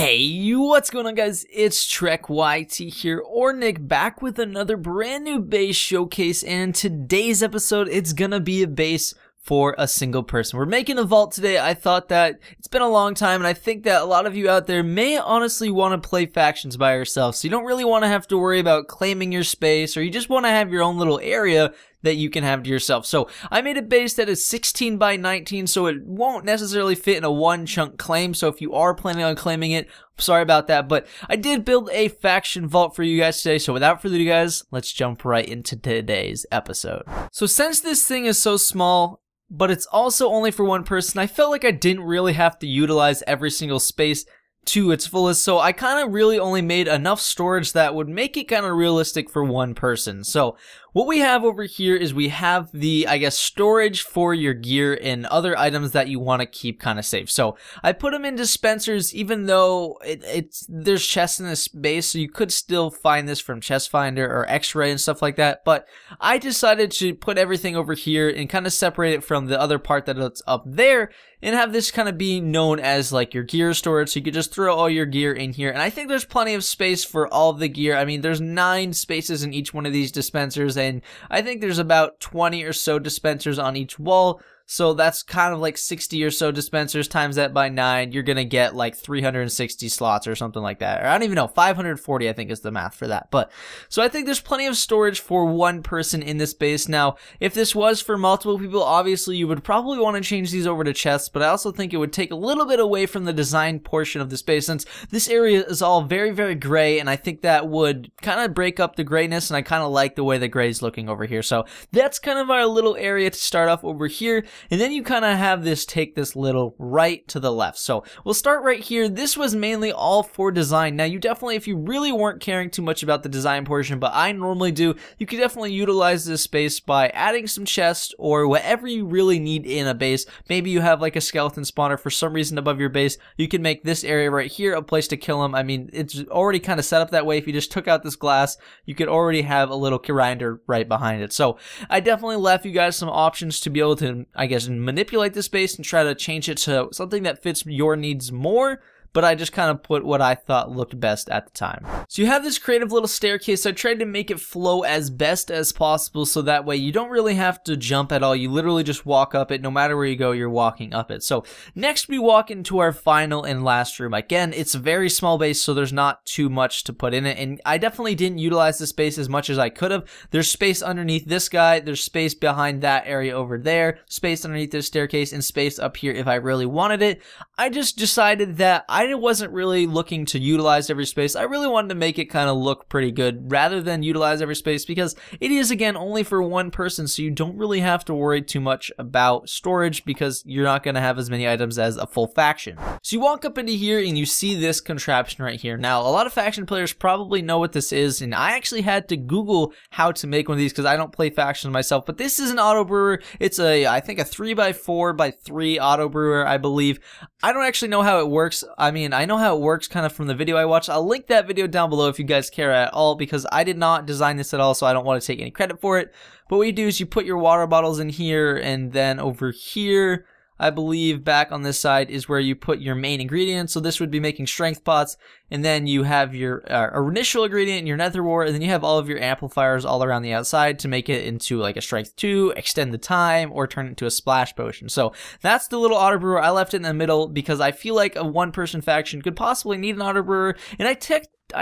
Hey, what's going on, guys? It's Trek YT here, or Nick, back with another brand new base showcase, and in today's episode, it's gonna be a base for a single person. We're making a vault today. I thought that it's been a long time, and I think that a lot of you out there may honestly want to play factions by yourself, so you don't really want to have to worry about claiming your space, or you just want to have your own little area that you can have to yourself. So I made a base that is 16 by 19, so it won't necessarily fit in a one chunk claim. So if you are planning on claiming it, sorry about that, but I did build a faction vault for you guys today. So without further ado, guys, let's jump right into today's episode. So since this thing is so small, but it's also only for one person, I felt like I didn't really have to utilize every single space to its fullest, so I kind of really only made enough storage that would make it kind of realistic for one person. So what we have over here is we have the, I guess, storage for your gear and other items that you want to keep kind of safe. So I put them in dispensers, even though there's chests in this base, so you could still find this from Chest Finder or X-Ray and stuff like that. But I decided to put everything over here and kind of separate it from the other part that's up there, and have this kind of be known as like your gear storage, so you could just throw all your gear in here. And I think there's plenty of space for all of the gear. I mean, there's 9 spaces in each one of these dispensers, and I think there's about 20 or so dispensers on each wall. So that's kind of like 60 or so dispensers, times that by 9, you're gonna get like 360 slots or something like that. Or I don't even know, 540 I think is the math for that. But so I think there's plenty of storage for one person in this base. Now, if this was for multiple people, obviously you would probably want to change these over to chests, but I also think it would take a little bit away from the design portion of the space, since this area is all very, very gray, and I think that would kind of break up the grayness, and I kind of like the way the gray is looking over here. So that's kind of our little area to start off over here. And then you kind of have this take this little right to the left. So we'll start right here. This was mainly all for design. Now you definitely, if you really weren't caring too much about the design portion, but I normally do, you could definitely utilize this space by adding some chests or whatever you really need in a base. Maybe you have like a skeleton spawner for some reason above your base. You can make this area right here a place to kill them. I mean, it's already kind of set up that way. If you just took out this glass, you could already have a little grinder right behind it. So I definitely left you guys some options to be able to, I guess, manipulate the space and try to change it to something that fits your needs more, but I just kind of put what I thought looked best at the time. So you have this creative little staircase. I tried to make it flow as best as possible, so that way you don't really have to jump at all. You literally just walk up it. No matter where you go, you're walking up it. So next we walk into our final and last room. Again, it's a very small base, so there's not too much to put in it, and I definitely didn't utilize the space as much as I could have. There's space underneath this guy, there's space behind that area over there, space underneath this staircase, and space up here if I really wanted it. I just decided that I wasn't really looking to utilize every space. I really wanted to make it kind of look pretty good rather than utilize every space, because it is, again, only for one person, so you don't really have to worry too much about storage, because you're not going to have as many items as a full faction. So you walk up into here and you see this contraption right here. Now, a lot of faction players probably know what this is, and I actually had to Google how to make one of these because I don't play factions myself, but this is an auto brewer. It's a, I think, a 3x4x3 auto brewer, I believe. I don't actually know how it works. I mean, I know how it works kind of from the video I watched. I'll link that video down below if you guys care at all, because I did not design this at all, so I don't want to take any credit for it. But what you do is you put your water bottles in here, and then over here, I believe back on this side is where you put your main ingredient. So this would be making strength pots, and then you have your initial ingredient, your nether wart, and then you have all of your amplifiers all around the outside to make it into like a strength 2, extend the time, or turn it into a splash potion. So that's the little auto brewer. I left it in the middle because I feel like a one-person faction could possibly need an auto brewer, and I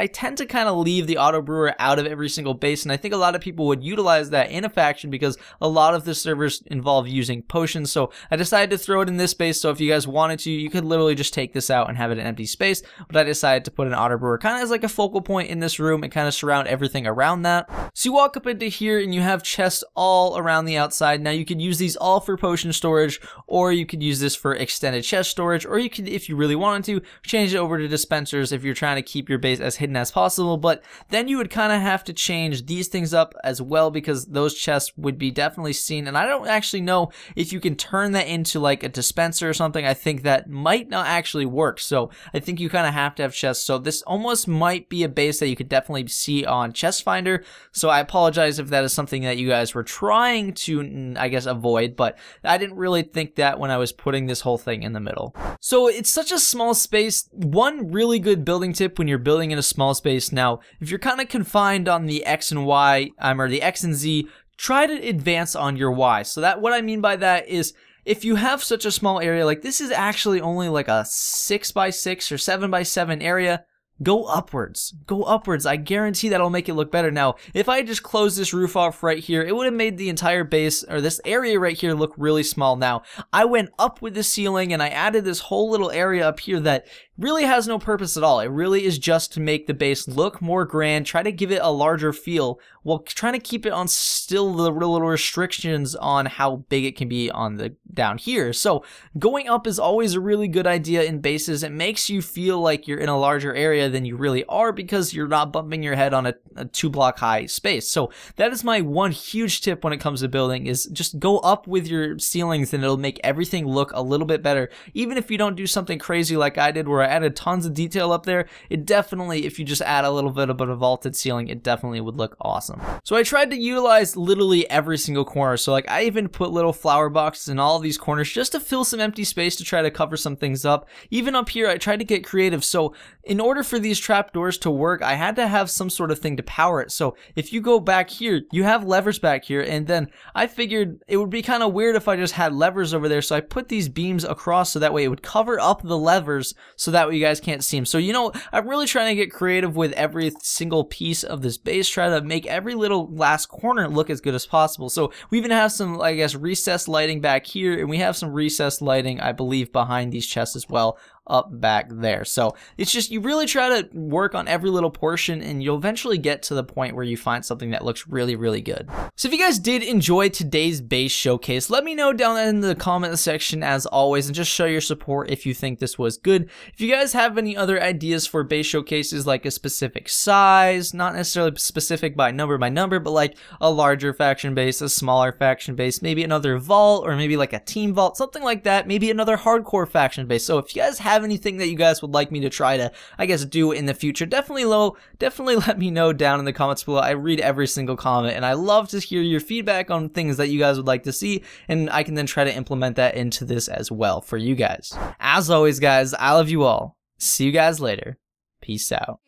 tend to kind of leave the auto brewer out of every single base, and I think a lot of people would utilize that in a faction because a lot of the servers involve using potions. So I decided to throw it in this space, so if you guys wanted to, you could literally just take this out and have it an empty space, but I decided to put an auto brewer kind of as like a focal point in this room and kind of surround everything around that. So you walk up into here and you have chests all around the outside. Now you could use these all for potion storage, or you could use this for extended chest storage, or you could, if you really wanted to, change it over to dispensers if you're trying to keep your base as as hidden as possible, but then you would kind of have to change these things up as well because those chests would be definitely seen, and I don't actually know if you can turn that into like a dispenser or something. I think that might not actually work, so I think you kind of have to have chests. So this almost might be a base that you could definitely see on Chest Finder, so I apologize if that is something that you guys were trying to, I guess, avoid, but I didn't really think that when I was putting this whole thing in the middle. So it's such a small space. One really good building tip when you're building in a small space, now if you're kind of confined on the X and Y, or the X and Z, try to advance on your Y. So that, what I mean by that is, if you have such a small area, like this is actually only like a 6x6 or 7x7 area, go upwards. Go upwards. I guarantee that'll make it look better. Now, if I just close this roof off right here, it would have made the entire base, or this area right here, look really small. Now, I went up with the ceiling and I added this whole little area up here that really has no purpose at all. It really is just to make the base look more grand, try to give it a larger feel, while trying to keep it on still the little restrictions on how big it can be on the down here. So going up is always a really good idea in bases. It makes you feel like you're in a larger area than you really are because you're not bumping your head on a 2-block high space. So that is my one huge tip when it comes to building, is just go up with your ceilings and it'll make everything look a little bit better. Even if you don't do something crazy like I did where I added tons of detail up there, it definitely, if you just add a little bit of a vaulted ceiling, it definitely would look awesome. So I tried to utilize literally every single corner. So like I even put little flower boxes in all of these corners just to fill some empty space to try to cover some things up. Even up here, I tried to get creative. So in order for these trapdoors to work, I had to have some sort of thing to power it. So if you go back here, you have levers back here, and then I figured it would be kind of weird if I just had levers over there. So I put these beams across so that way it would cover up the levers so that way you guys can't see them. So, you know, I'm really trying to get creative with every single piece of this base, try to make every little last corner look as good as possible. So we even have some, I guess, recessed lighting back here, and we have some recessed lighting, I believe, behind these chests as well, up back there. So it's just, you really try to work on every little portion and you'll eventually get to the point where you find something that looks really, really good. So if you guys did enjoy today's base showcase, let me know down in the comment section as always, and just show your support if you think this was good. If you guys have any other ideas for base showcases, like a specific size, not necessarily specific by number, but like a larger faction base, a smaller faction base, maybe another vault, or maybe like a team vault, something like that, maybe another hardcore faction base. So if you guys have anything that you guys would like me to try to, I guess, do in the future, definitely let me know down in the comments below. I read every single comment and I love to hear your feedback on things that you guys would like to see, and I can then try to implement that into this as well for you guys. As always, guys, I love you all. See you guys later. Peace out.